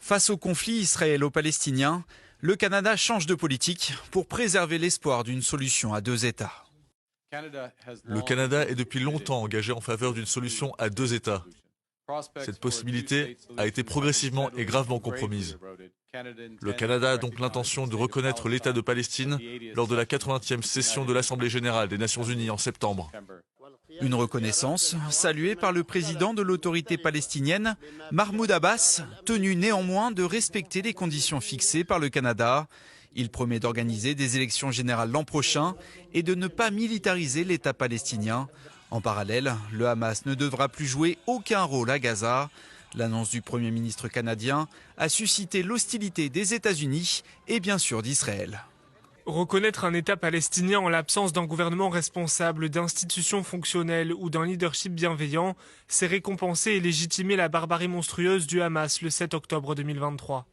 Face au conflit israélo-palestinien, le Canada change de politique pour préserver l'espoir d'une solution à deux États. Le Canada est depuis longtemps engagé en faveur d'une solution à deux États. Cette possibilité a été progressivement et gravement compromise. Le Canada a donc l'intention de reconnaître l'État de Palestine lors de la 80e session de l'Assemblée générale des Nations unies en septembre. Une reconnaissance saluée par le président de l'autorité palestinienne, Mahmoud Abbas, tenu néanmoins de respecter les conditions fixées par le Canada. Il promet d'organiser des élections générales l'an prochain et de ne pas militariser l'État palestinien. En parallèle, le Hamas ne devra plus jouer aucun rôle à Gaza. L'annonce du Premier ministre canadien a suscité l'hostilité des États-Unis et bien sûr d'Israël. Reconnaître un État palestinien en l'absence d'un gouvernement responsable, d'institutions fonctionnelles ou d'un leadership bienveillant, c'est récompenser et légitimer la barbarie monstrueuse du Hamas le 7 octobre 2023.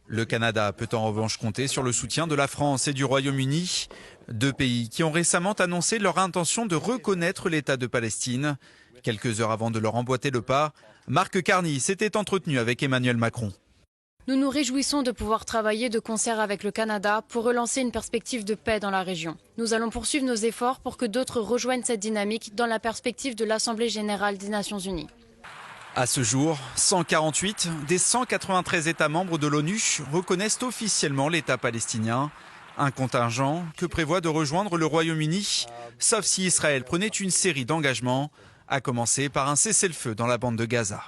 Le Canada peut en revanche compter sur le soutien de la France et du Royaume-Uni, deux pays qui ont récemment annoncé leur intention de reconnaître l'État de Palestine. Quelques heures avant de leur emboîter le pas, Mark Carney s'était entretenu avec Emmanuel Macron. Nous nous réjouissons de pouvoir travailler de concert avec le Canada pour relancer une perspective de paix dans la région. Nous allons poursuivre nos efforts pour que d'autres rejoignent cette dynamique dans la perspective de l'Assemblée générale des Nations unies. À ce jour, 148 des 193 États membres de l'ONU reconnaissent officiellement l'État palestinien. Un contingent que prévoit de rejoindre le Royaume-Uni, sauf si Israël prenait une série d'engagements, à commencer par un cessez-le-feu dans la bande de Gaza.